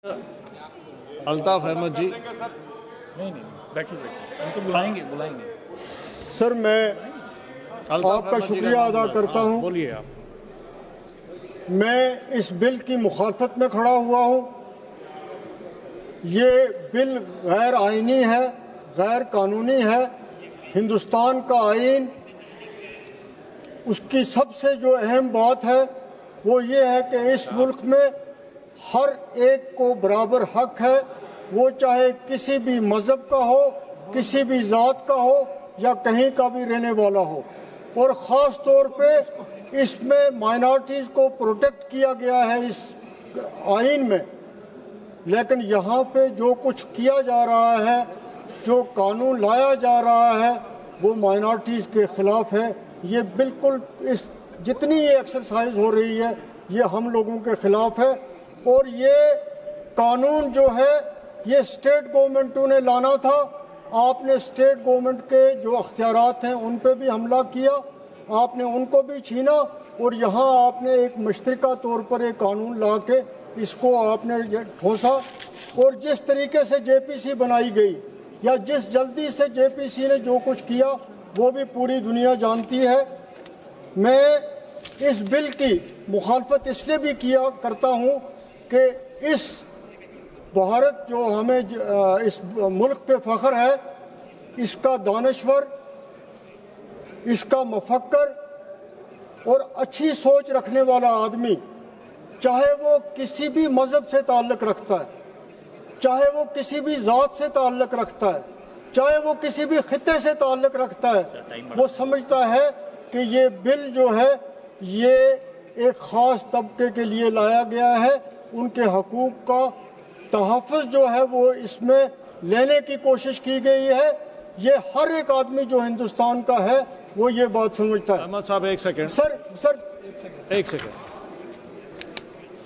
الطاف احمد جی نہیں بیٹھیے ان کو بلائیں گے سر میں آپ کا شکریہ ادا کرتا ہوں. بولیے آپ. میں اس بل کی مخالفت میں کھڑا ہوا ہوں. یہ بل غیر آئینی ہے، غیر قانونی ہے. ہندوستان کا آئین، اس کی سب سے جو اہم بات ہے وہ یہ ہے کہ اس ملک میں ہر ایک کو برابر حق ہے، وہ چاہے کسی بھی مذہب کا ہو، کسی بھی ذات کا ہو یا کہیں کا بھی رہنے والا ہو. اور خاص طور پہ اس میں مائنارٹیز کو پروٹیکٹ کیا گیا ہے اس آئین میں. لیکن یہاں پہ جو کچھ کیا جا رہا ہے، جو قانون لایا جا رہا ہے، وہ مائنارٹیز کے خلاف ہے. یہ بالکل جتنی یہ ایکسرسائز ہو رہی ہے یہ ہم لوگوں کے خلاف ہے. اور یہ قانون جو ہے یہ اسٹیٹ گورنمنٹوں نے لانا تھا. آپ نے اسٹیٹ گورنمنٹ کے جو اختیارات ہیں ان پہ بھی حملہ کیا، آپ نے ان کو بھی چھینا، اور یہاں آپ نے ایک مشترکہ طور پر ایک قانون لا کے اس کو آپ نے ٹھوسا. اور جس طریقے سے جے پی سی بنائی گئی یا جس جلدی سے جے پی سی نے جو کچھ کیا وہ بھی پوری دنیا جانتی ہے. میں اس بل کی مخالفت اس لیے بھی کیا کرتا ہوں کہ اس بھارت جو ہمیں اس ملک پہ فخر ہے، اس کا دانشور، اس کا مفکر اور اچھی سوچ رکھنے والا آدمی، چاہے وہ کسی بھی مذہب سے تعلق رکھتا ہے، چاہے وہ کسی بھی ذات سے تعلق رکھتا ہے، چاہے وہ کسی بھی خطے سے تعلق رکھتا ہے، وہ سمجھتا ہے کہ یہ بل جو ہے یہ ایک خاص طبقے کے لیے لایا گیا ہے. ان کے حقوق کا تحفظ جو ہے وہ اس میں لینے کی کوشش کی گئی ہے. یہ ہر ایک آدمی جو ہندوستان کا ہے وہ یہ بات سمجھتا ہے. احمد صاحب ایک سیکنڈ. سر ایک سیکنڈ.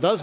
10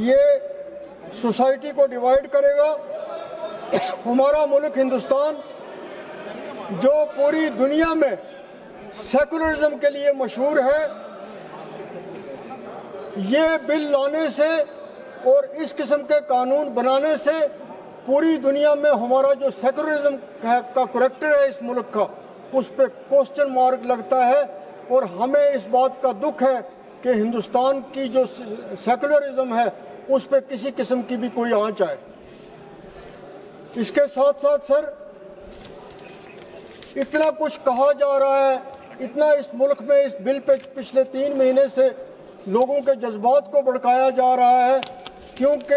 یہ سوسائٹی کو ڈیوائیڈ کرے گا. ہمارا ملک ہندوستان جو پوری دنیا میں سیکولرزم کے لیے مشہور ہے، یہ بل لانے سے اور اس قسم کے قانون بنانے سے پوری دنیا میں ہمارا جو سیکولرزم کا کریکٹر ہے اس ملک کا، اس پہ کوسچن مارک لگتا ہے. اور ہمیں اس بات کا دکھ ہے کہ ہندوستان کی جو سیکولرزم ہے اس پہ کسی قسم کی بھی کوئی آنچ آئے. اس کے ساتھ ساتھ سر اتنا کچھ کہا جا رہا ہے، اتنا اس ملک میں اس بل پہ پچھلے 3 مہینے سے لوگوں کے جذبات کو بھڑکایا جا رہا ہے، کیونکہ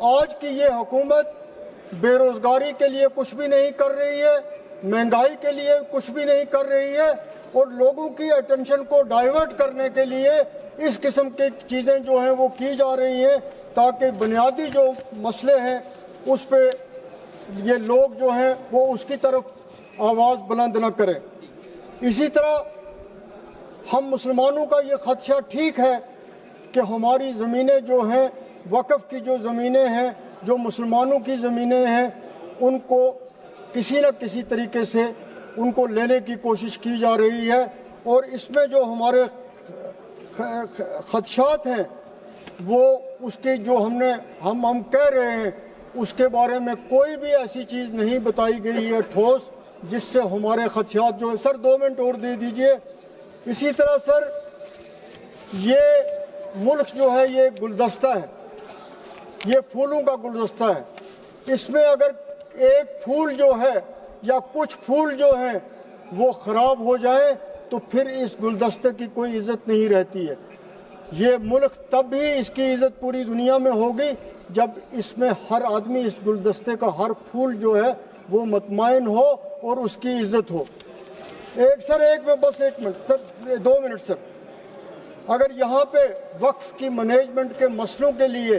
آج کی یہ حکومت بے روزگاری کے لیے کچھ بھی نہیں کر رہی ہے، مہنگائی کے لیے کچھ بھی نہیں کر رہی ہے، اور لوگوں کی اٹینشن کو ڈائیورٹ کرنے کے لیے اس قسم کی چیزیں جو ہیں وہ کی جا رہی ہیں تاکہ بنیادی جو مسئلے ہیں اس پہ یہ لوگ جو ہیں وہ اس کی طرف آواز بلند نہ کریں. اسی طرح ہم مسلمانوں کا یہ خدشہ ٹھیک ہے کہ ہماری زمینیں جو ہیں، وقف کی جو زمینیں ہیں، جو مسلمانوں کی زمینیں ہیں، ان کو کسی نہ کسی طریقے سے ان کو لینے کی کوشش کی جا رہی ہے. اور اس میں جو ہمارے خدشات ہیں وہ اس کی جو ہم کہہ رہے ہیں اس کے بارے میں کوئی بھی ایسی چیز نہیں بتائی گئی ہے ٹھوس جس سے ہمارے خدشات جو ہیں. سر 2 منٹ اور دے دیجئے. اسی طرح سر یہ ملک جو ہے یہ گلدستہ ہے، یہ پھولوں کا گلدستہ ہے. اس میں اگر ایک پھول جو ہے یا کچھ پھول جو ہیں وہ خراب ہو جائیں تو پھر اس گلدستے کی کوئی عزت نہیں رہتی ہے. یہ ملک تب ہی اس کی عزت پوری دنیا میں ہوگی جب اس میں ہر آدمی، اس گلدستے کا ہر پھول جو ہے وہ مطمئن ہو اور اس کی عزت ہو. ایک منٹ سر، 2 منٹ سر. اگر یہاں پہ وقف کی مینجمنٹ کے مسئلوں کے لیے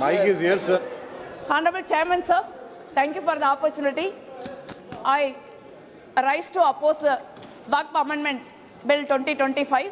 Mike is here, sir. Honorable Chairman, sir, thank you for the opportunity. I rise to oppose the Waqf Amendment Bill 2025.